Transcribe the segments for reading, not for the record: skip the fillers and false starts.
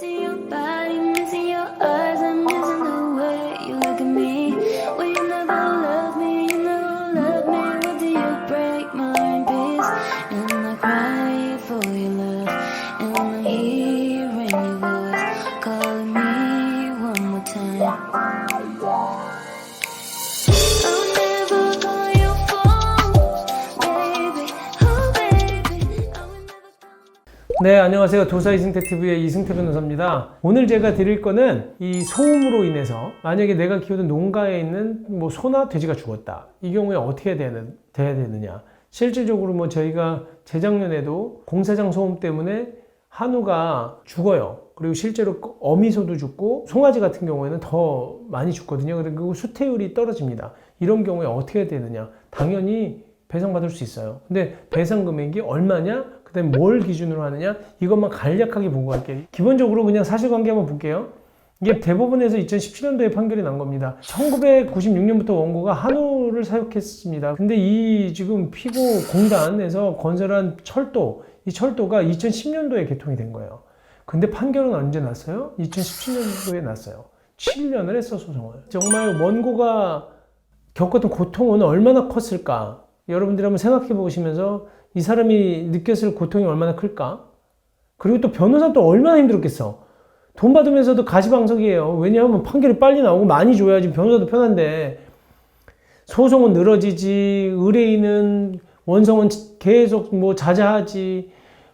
Missing your body, missing your eyes, I'm missing the way you look at me. Well, you never love me, you never love me. What do you break my in peace? And I cry for your love, and I'm hearing your voice calling me one more time. I'll never call your phone, baby. Oh, baby. I will never call. 네, 안녕하세요. 도사 이승태 TV의 이승태 변호사입니다. 오늘 제가 드릴 거는 이 소음으로 인해서 만약에 내가 키우던 농가에 있는 뭐 소나 돼지가 죽었다. 이 경우에 어떻게 돼야 되느냐. 실질적으로 뭐 저희가 재작년에도 공사장 소음 때문에 한우가 죽어요. 그리고 실제로 어미소도 죽고 송아지 같은 경우에는 더 많이 죽거든요. 그리고 수태율이 떨어집니다. 이런 경우에 어떻게 해야 되느냐. 당연히 배상받을 수 있어요. 근데 배상 금액이 얼마냐? 그다음에 뭘 기준으로 하느냐? 이것만 간략하게 보고 갈게요. 기본적으로 그냥 사실관계 한번 볼게요. 이게 대법원에서 2017년도에 판결이 난 겁니다. 1996년부터 원고가 한우를 사육했습니다. 근데 이 지금 피고 공단에서 건설한 철도, 이 철도가 2010년도에 개통이 된 거예요. 근데 판결은 언제 났어요? 2017년도에 났어요. 7년을 했어, 소송을. 정말 원고가 겪었던 고통은 얼마나 컸을까? 여러분들이 한번 생각해 보시면서 이 사람이 느꼈을 고통이 얼마나 클까? 그리고 또 변호사도 얼마나 힘들었겠어. 돈 받으면서도 가시방석이에요. 왜냐하면 판결이 빨리 나오고 많이 줘야지 변호사도 편한데, 소송은 늘어지지, 의뢰인은 원성은 계속 뭐 자자하지,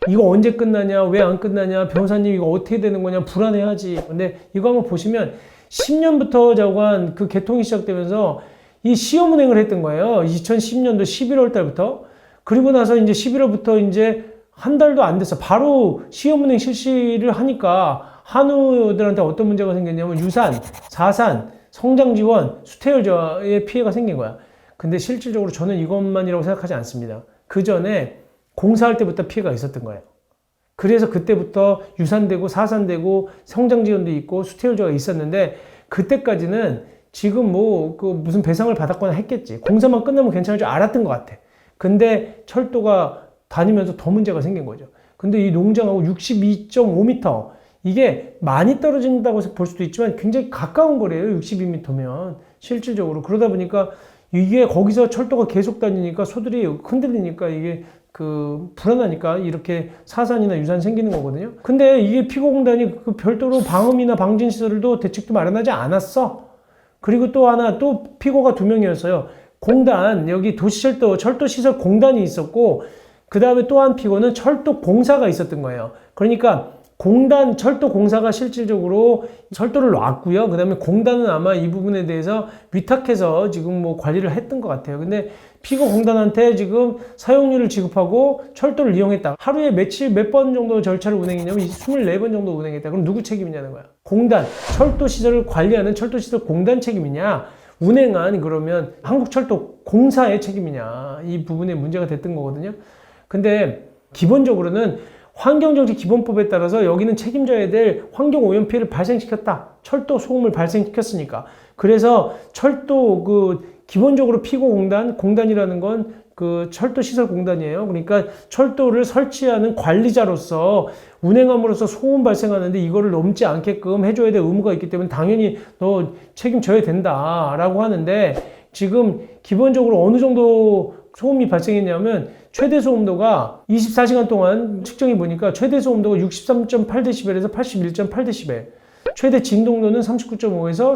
이거 언제 끝나냐, 왜 안 끝나냐, 변호사님 이거 어떻게 되는 거냐, 불안해하지. 근데 이거 한번 보시면 10년부터 자관 그 개통이 시작되면서 이 시험운행을 했던 거예요. 2010년도 11월 달부터. 그리고 나서 이제 11월부터 이제 한 달도 안 됐어. 바로 시험운행 실시를 하니까 한우들한테 어떤 문제가 생겼냐면 유산, 사산, 성장지원, 수태율의 피해가 생긴 거야. 근데 실질적으로 저는 이것만이라고 생각하지 않습니다. 그 전에 공사할 때부터 피해가 있었던 거예요. 그래서 그때부터 유산되고 사산되고 성장지원도 있고 수태율조가 있었는데, 그때까지는 지금 뭐 그 무슨 배상을 받았거나 했겠지. 공사만 끝나면 괜찮을 줄 알았던 것 같아. 근데 철도가 다니면서 더 문제가 생긴 거죠. 근데 이 농장하고 62.5m, 이게 많이 떨어진다고 볼 수도 있지만 굉장히 가까운 거래요. 62m면 실질적으로. 그러다 보니까 이게 거기서 철도가 계속 다니니까 소들이 흔들리니까 이게 그 불안하니까 이렇게 사산이나 유산 생기는 거거든요. 근데 이게 피고공단이 그 별도로 방음이나 방진 시설도 대책도 마련하지 않았어. 그리고 또 하나, 또 피고가 2명이었어요. 공단, 여기 도시철도, 철도시설 공단이 있었고, 그 다음에 또 한 피고는 철도 공사가 있었던 거예요. 그러니까 공단, 철도 공사가 실질적으로 철도를 놨고요. 그 다음에 공단은 아마 이 부분에 대해서 위탁해서 지금 뭐 관리를 했던 것 같아요. 근데 피고 공단한테 지금 사용료를 지급하고 철도를 이용했다. 하루에 며칠, 몇 번 정도 절차를 운행했냐면 24번 정도 운행했다. 그럼 누구 책임이냐는 거야. 공단, 철도시설을 관리하는 철도시설 공단 책임이냐, 운행한 그러면 한국철도공사의 책임이냐, 이 부분에 문제가 됐던 거거든요. 근데 기본적으로는 환경정책기본법에 따라서 여기는 책임져야 될 환경오염 피해를 발생시켰다. 철도 소음을 발생시켰으니까. 그래서 철도 기본적으로 피고공단, 공단이라는 건 그 철도시설공단이에요. 그러니까 철도를 설치하는 관리자로서 운행함으로써 소음 발생하는데 이거를 넘지 않게끔 해줘야 될 의무가 있기 때문에 당연히 너 책임져야 된다라고 하는데, 지금 기본적으로 어느 정도 소음이 발생했냐면 최대 소음도가 24시간 동안 측정해 보니까 최대 소음도가 63.8dB에서 81.8dB, 최대 진동도는 39.5에서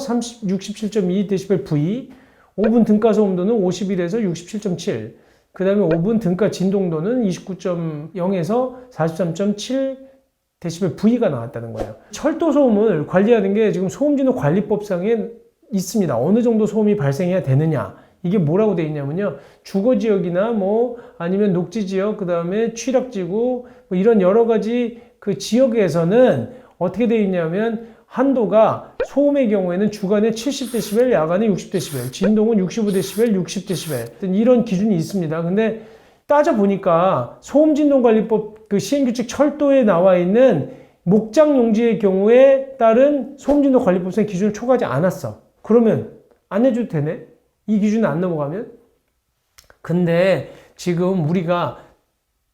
67.2dB, 5분 등가 소음도는 51에서 67.7, 그 다음에 5분 등가 진동도는 29.0에서 43.7dB가 나왔다는 거예요. 철도 소음을 관리하는 게 지금 소음진도 관리법상에 있습니다. 어느 정도 소음이 발생해야 되느냐. 이게 뭐라고 되어 있냐면요. 주거지역이나 뭐 아니면 녹지지역, 그 다음에 취락지구, 뭐 이런 여러 가지 그 지역에서는 어떻게 되어 있냐면 한도가 소음의 경우에는 주간에 70dB, 야간에 60dB, 진동은 65dB, 60dB 이런 기준이 있습니다. 근데 따져보니까 소음진동관리법 그 시행규칙 철도에 나와 있는 목장 용지의 경우에 따른 소음진동관리법상 기준을 초과하지 않았어. 그러면 안 내줘도 되네? 이 기준은 안 넘어가면? 근데 지금 우리가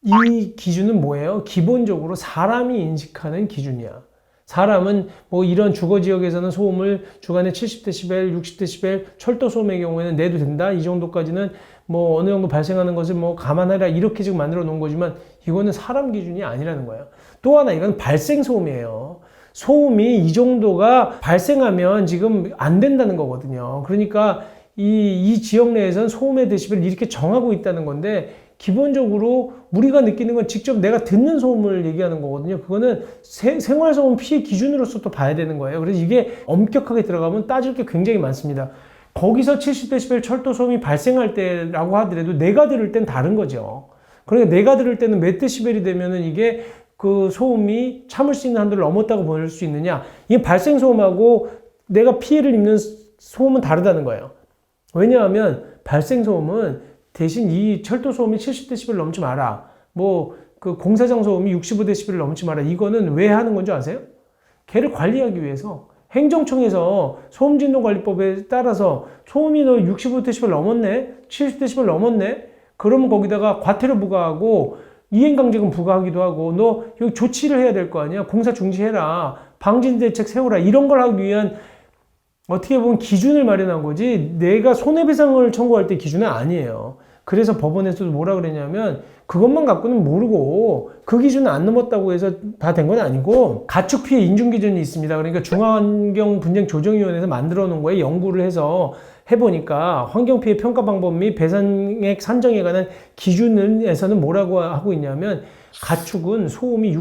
이 기준은 뭐예요? 기본적으로 사람이 인식하는 기준이야. 사람은 뭐 이런 주거 지역에서는 소음을 주간에 70dB, 60dB, 철도 소음의 경우에는 내도 된다. 이 정도까지는 뭐 어느 정도 발생하는 것을 뭐 감안해라. 이렇게 지금 만들어 놓은 거지만 이거는 사람 기준이 아니라는 거예요. 또 하나 이건 발생 소음이에요. 소음이 이 정도가 발생하면 지금 안 된다는 거거든요. 그러니까 이 지역 내에서는 소음의 데시벨을 이렇게 정하고 있다는 건데 기본적으로 우리가 느끼는 건 직접 내가 듣는 소음을 얘기하는 거거든요. 그거는 생활소음 피해 기준으로서 또 봐야 되는 거예요. 그래서 이게 엄격하게 들어가면 따질 게 굉장히 많습니다. 거기서 70dB 철도 소음이 발생할 때라고 하더라도 내가 들을 땐 다른 거죠. 그러니까 내가 들을 때는 몇 데시벨이 되면은 이게 그 소음이 참을 수 있는 한도를 넘었다고 볼 수 있느냐. 이게 발생 소음하고 내가 피해를 입는 소음은 다르다는 거예요. 왜냐하면 발생 소음은 대신 이 철도 소음이 70dB 넘지 마라. 뭐 그 공사장 소음이 65dB 넘지 마라. 이거는 왜 하는 건지 아세요? 걔를 관리하기 위해서 행정청에서 소음진도관리법에 따라서 소음이 너 65dB 넘었네? 70dB 넘었네? 그러면 거기다가 과태료 부과하고 이행강제금 부과하기도 하고 너 여기 조치를 해야 될 거 아니야? 공사 중지해라. 방진대책 세워라. 이런 걸 하기 위한 어떻게 보면 기준을 마련한 거지 내가 손해배상을 청구할 때 기준은 아니에요. 그래서 법원에서도 뭐라 그랬냐면 그것만 갖고는 모르고 그 기준은 안 넘었다고 해서 다 된 건 아니고 가축 피해 인중 기준이 있습니다. 그러니까 중앙환경분쟁조정위원회에서 만들어 놓은 거에 연구를 해서 해보니까 환경피해 평가 방법 및 배상액 산정에 관한 기준에서는 뭐라고 하고 있냐면 가축은 소음이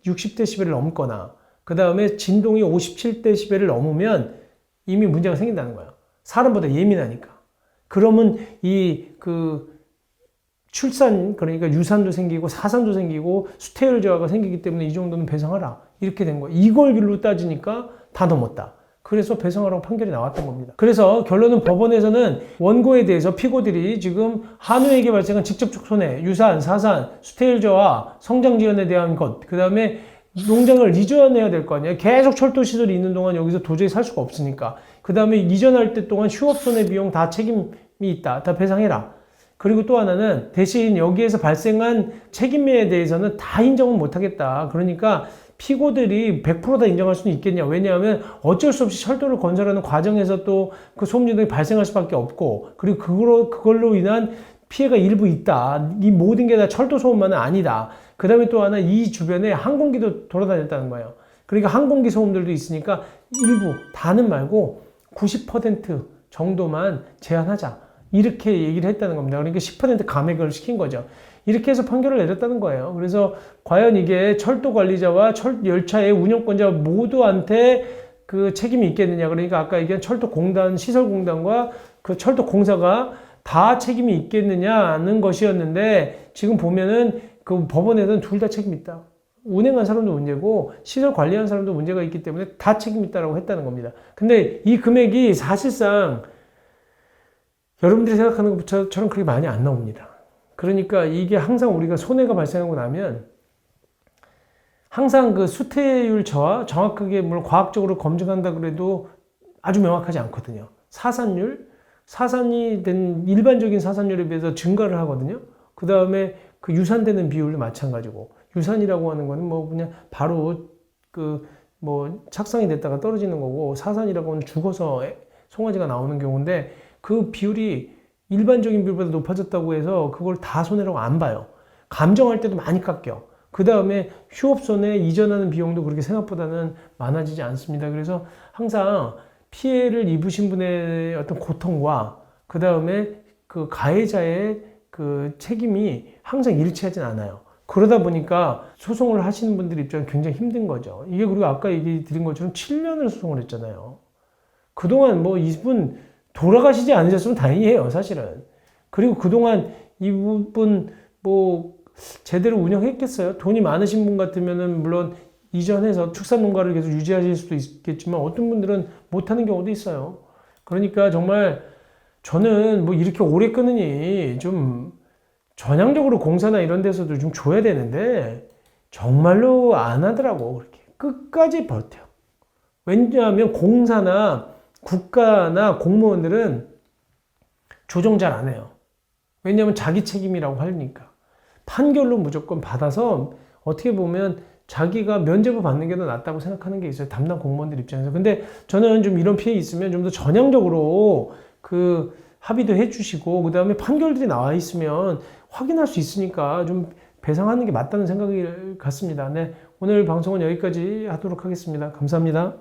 60dB를 넘거나 그 다음에 진동이 57dB를 넘으면 이미 문제가 생긴다는 거예요. 사람보다 예민하니까. 그러면 출산, 그러니까 유산도 생기고 사산도 생기고 수태율 저하가 생기기 때문에 이 정도는 배상하라. 이렇게 된 거예요. 이걸 길로 따지니까 다 넘었다. 그래서 배상하라고 판결이 나왔던 겁니다. 그래서 결론은 법원에서는 원고에 대해서 피고들이 지금 한우에게 발생한 직접적 손해, 유산, 사산, 수태율 저하, 성장 지연에 대한 것, 그 다음에 농장을 이전해야 될 거 아니에요. 계속 철도 시설이 있는 동안 여기서 도저히 살 수가 없으니까. 그 다음에 이전할 때 동안 휴업 손해 비용 다 책임이 있다. 다 배상해라. 그리고 또 하나는 대신 여기에서 발생한 책임에 대해서는 다 인정은 못하겠다. 그러니까 피고들이 100% 다 인정할 수는 있겠냐. 왜냐하면 어쩔 수 없이 철도를 건설하는 과정에서 또 그 소음 진동이 발생할 수밖에 없고 그리고 그걸로 인한 피해가 일부 있다. 이 모든 게 다 철도 소음만은 아니다. 그 다음에 또 하나 이 주변에 항공기도 돌아다녔다는 거예요. 그러니까 항공기 소음들도 있으니까 일부, 다는 말고 90% 정도만 제한하자. 이렇게 얘기를 했다는 겁니다. 그러니까 10% 감액을 시킨 거죠. 이렇게 해서 판결을 내렸다는 거예요. 그래서 과연 이게 철도 관리자와 열차의 운영권자 모두한테 그 책임이 있겠느냐. 그러니까 아까 얘기한 철도공단, 시설공단과 그 철도공사가 다 책임이 있겠느냐는 것이었는데 지금 보면은 그 법원에서는 둘 다 책임 있다. 운행한 사람도 문제고 시설 관리한 사람도 문제가 있기 때문에 다 책임 있다라고 했다는 겁니다. 근데 이 금액이 사실상 여러분들이 생각하는 것처럼 그렇게 많이 안 나옵니다. 그러니까 이게 항상 우리가 손해가 발생하고 나면 항상 그 수태율 저하 정확하게 물론 과학적으로 검증한다 그래도 아주 명확하지 않거든요. 사산이 된 일반적인 사산율에 비해서 증가를 하거든요. 그 다음에 그 유산되는 비율도 마찬가지고 유산이라고 하는 거는 뭐 그냥 바로 착상이 됐다가 떨어지는 거고 사산이라고 하는 죽어서 송아지가 나오는 경우인데 그 비율이 일반적인 비율보다 높아졌다고 해서 그걸 다 손해라고 안 봐요. 감정할 때도 많이 깎여. 그 다음에 휴업손해 이전하는 비용도 그렇게 생각보다는 많아지지 않습니다. 그래서 항상 피해를 입으신 분의 어떤 고통과 그 다음에 그 가해자의 그 책임이 항상 일치하진 않아요. 그러다 보니까 소송을 하시는 분들 입장은 굉장히 힘든 거죠. 이게 그리고 아까 얘기 드린 것처럼 7년을 소송을 했잖아요. 그동안 뭐 이분 돌아가시지 않으셨으면 다행이에요, 사실은. 그리고 그동안 이분 뭐 제대로 운영했겠어요? 돈이 많으신 분 같으면은 물론 이전해서 축산농가를 계속 유지하실 수도 있겠지만 어떤 분들은 못하는 경우도 있어요. 그러니까 정말 저는 뭐 이렇게 오래 끊으니 좀 전향적으로 공사나 이런 데서도 좀 줘야 되는데 정말로 안 하더라고. 그렇게 끝까지 버텨. 왜냐하면 공사나 국가나 공무원들은 조정 잘 안 해요. 왜냐하면 자기 책임이라고 하니까. 판결로 무조건 받아서 어떻게 보면 자기가 면죄부 받는 게 더 낫다고 생각하는 게 있어요. 담당 공무원들 입장에서. 근데 저는 좀 이런 피해 있으면 좀 더 전향적으로 그 합의도 해주시고, 그 다음에 판결들이 나와 있으면 확인할 수 있으니까 좀 배상하는 게 맞다는 생각이 같습니다. 네, 오늘 방송은 여기까지 하도록 하겠습니다. 감사합니다.